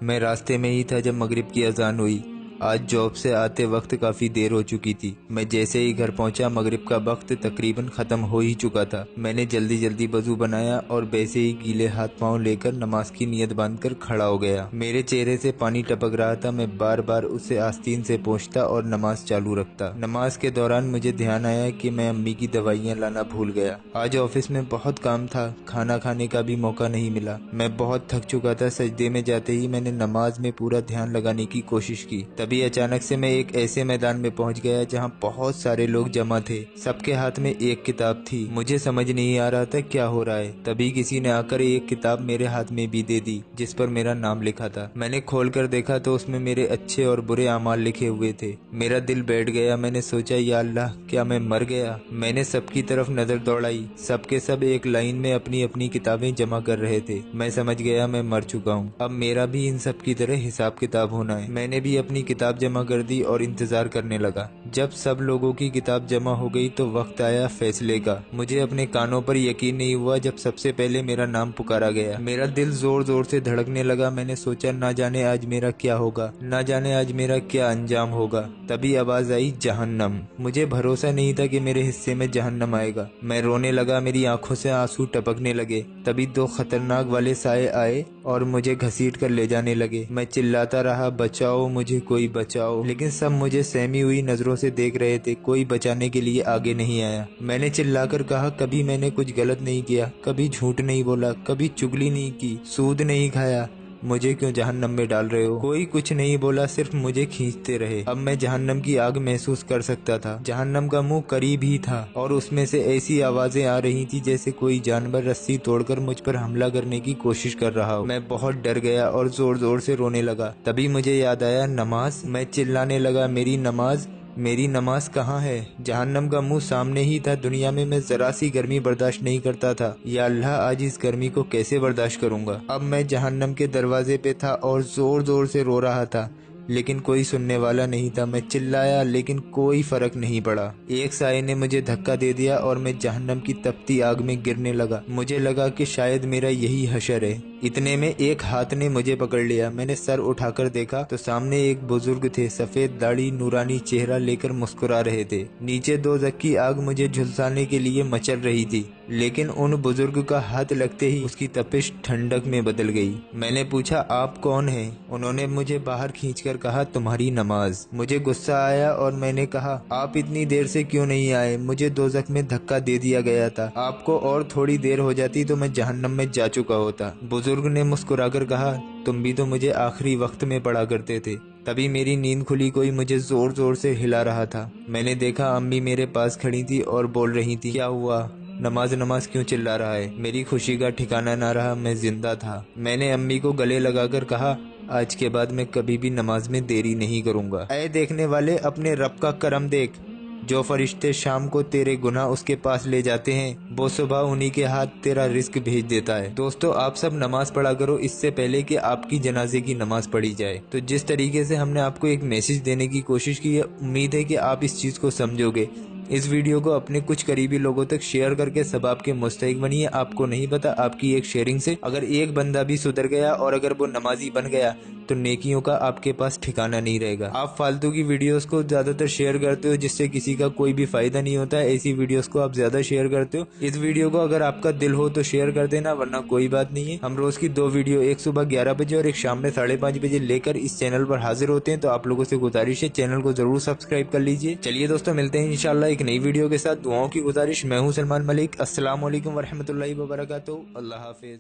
मैं रास्ते में ही था जब मगरिब की अजान हुई। आज जॉब से आते वक्त काफ़ी देर हो चुकी थी। मैं जैसे ही घर पहुंचा मगरिब का वक्त तकरीबन ख़त्म हो ही चुका था। मैंने जल्दी जल्दी वज़ू बनाया और वैसे ही गीले हाथ पांव लेकर नमाज की नीयत बांधकर खड़ा हो गया। मेरे चेहरे से पानी टपक रहा था। मैं बार बार उसे आस्तीन से पोंछता और नमाज चालू रखता। नमाज के दौरान मुझे ध्यान आया कि मैं अम्मी की दवाइयाँ लाना भूल गया। आज ऑफिस में बहुत काम था, खाना खाने का भी मौका नहीं मिला। मैं बहुत थक चुका था। सजदे में जाते ही मैंने नमाज में पूरा ध्यान लगाने की कोशिश की। तभी अचानक से मैं एक ऐसे मैदान में पहुंच गया जहां बहुत सारे लोग जमा थे। सबके हाथ में एक किताब थी। मुझे समझ नहीं आ रहा था क्या हो रहा है। तभी किसी ने आकर एक किताब मेरे हाथ में भी दे दी जिस पर मेरा नाम लिखा था। मैंने खोलकर देखा तो उसमें मेरे अच्छे और बुरे अमाल लिखे हुए थे। मेरा दिल बैठ गया। मैंने सोचा, या अल्लाह, क्या मैं मर गया? मैंने सबकी तरफ नजर दौड़ाई। सबके सब एक लाइन में अपनी अपनी किताबें जमा कर रहे थे। मैं समझ गया मैं मर चुका हूँ। अब मेरा भी इन सब की तरह हिसाब किताब होना है। मैंने भी अपनी किताब जमा कर दी और इंतजार करने लगा। जब सब लोगों की किताब जमा हो गई तो वक्त आया फैसले का। मुझे अपने कानों पर यकीन नहीं हुआ जब सबसे पहले मेरा नाम पुकारा गया। मेरा दिल जोर जोर से धड़कने लगा। मैंने सोचा, ना जाने आज मेरा क्या होगा, ना जाने आज मेरा क्या अंजाम होगा। तभी आवाज आई, जहन्नम। मुझे भरोसा नहीं था कि मेरे हिस्से में जहन्नम आएगा। मैं रोने लगा। मेरी आंखों से आंसू टपकने लगे। तभी दो खतरनाक वाले साए आए और मुझे घसीट कर ले जाने लगे। मैं चिल्लाता रहा, बचाओ मुझे, कोई बचाओ, लेकिन सब मुझे सहमी हुई नजरों से देख रहे थे। कोई बचाने के लिए आगे नहीं आया। मैंने चिल्लाकर कहा, कभी मैंने कुछ गलत नहीं किया, कभी झूठ नहीं बोला, कभी चुगली नहीं की, सूद नहीं खाया। मुझे क्यों जहन्नम में डाल रहे हो? कोई कुछ नहीं बोला, सिर्फ मुझे खींचते रहे। अब मैं जहन्नम की आग महसूस कर सकता था। जहन्नम का मुंह करीब ही था और उसमें से ऐसी आवाजें आ रही थी जैसे कोई जानवर रस्सी तोड़कर मुझ पर हमला करने की कोशिश कर रहा हो। मैं बहुत डर गया और जोर जोर से रोने लगा। तभी मुझे याद आया, नमाज। मैं चिल्लाने लगा, मेरी नमाज, मेरी नमाज कहाँ है? जहन्नम का मुंह सामने ही था। दुनिया में मैं जरा सी गर्मी बर्दाश्त नहीं करता था। या अल्लाह, आज इस गर्मी को कैसे बर्दाश्त करूंगा? अब मैं जहन्नम के दरवाजे पे था और जोर जोर से रो रहा था, लेकिन कोई सुनने वाला नहीं था। मैं चिल्लाया लेकिन कोई फर्क नहीं पड़ा। एक साए ने मुझे धक्का दे दिया और मैं जहन्नम की तपती आग में गिरने लगा। मुझे लगा कि शायद मेरा यही हशर है। इतने में एक हाथ ने मुझे पकड़ लिया। मैंने सर उठाकर देखा तो सामने एक बुजुर्ग थे। सफेद दाढ़ी, नूरानी चेहरा लेकर मुस्कुरा रहे थे। नीचे दोज़ख की आग मुझे झुलसाने के लिए मचल रही थी, लेकिन उन बुजुर्ग का हाथ लगते ही उसकी तपिश ठंडक में बदल गई। मैंने पूछा, आप कौन हैं? उन्होंने मुझे बाहर खींचकर कहा, तुम्हारी नमाज। मुझे गुस्सा आया और मैंने कहा, आप इतनी देर से क्यों नहीं आए? मुझे दोज़ख में धक्का दे दिया गया था। आपको और थोड़ी देर हो जाती तो मैं जहन्नम में जा चुका होता। बुजुर्ग ने मुस्कुराकर कहा, तुम भी तो मुझे आखिरी वक्त में पढ़ा करते थे। तभी मेरी नींद खुली। कोई मुझे जोर जोर से हिला रहा था। मैंने देखा अम्मी मेरे पास खड़ी थी और बोल रही थी, क्या हुआ? नमाज नमाज क्यों चिल्ला रहा है? मेरी खुशी का ठिकाना ना रहा। मैं जिंदा था। मैंने अम्मी को गले लगाकर कहा, आज के बाद मैं कभी भी नमाज में देरी नहीं करूंगा। ऐ देखने वाले, अपने रब का करम देख। जो फरिश्ते शाम को तेरे गुनाह उसके पास ले जाते हैं, वो सुबह उन्हीं के हाथ तेरा रिस्क भेज देता है। दोस्तों, आप सब नमाज पढ़ा करो इससे पहले कि आपकी जनाजे की नमाज पढ़ी जाए। तो जिस तरीके से हमने आपको एक मैसेज देने की कोशिश की है, उम्मीद है कि आप इस चीज को समझोगे। इस वीडियो को अपने कुछ करीबी लोगों तक शेयर करके सब आपके मुस्तहिक बनिए। आपको नहीं पता, आपकी एक शेयरिंग से अगर एक बंदा भी सुधर गया और अगर वो नमाजी बन गया तो नेकियों का आपके पास ठिकाना नहीं रहेगा। आप फालतू की वीडियोस को ज्यादातर शेयर करते हो जिससे किसी का कोई भी फायदा नहीं होता है। ऐसी वीडियोस को आप ज्यादा शेयर करते हो। इस वीडियो को अगर आपका दिल हो तो शेयर कर देना, वरना कोई बात नहीं है। हम रोज की 2 वीडियो, एक सुबह 11 बजे और एक शाम में 5:30 बजे लेकर इस चैनल पर हाजिर होते हैं। तो आप लोगों से गुजारिश है, चैनल को जरूर सब्सक्राइब कर लीजिए। चलिए दोस्तों, मिलते हैं इंशाल्लाह एक नई वीडियो के साथ। दुआओं की गुजारिश। मैं हूं सलमान मलिक। अस्सलाम वालेकुम वरहमतुल्लाहि वबरकातुहू। अल्लाह हाफिज।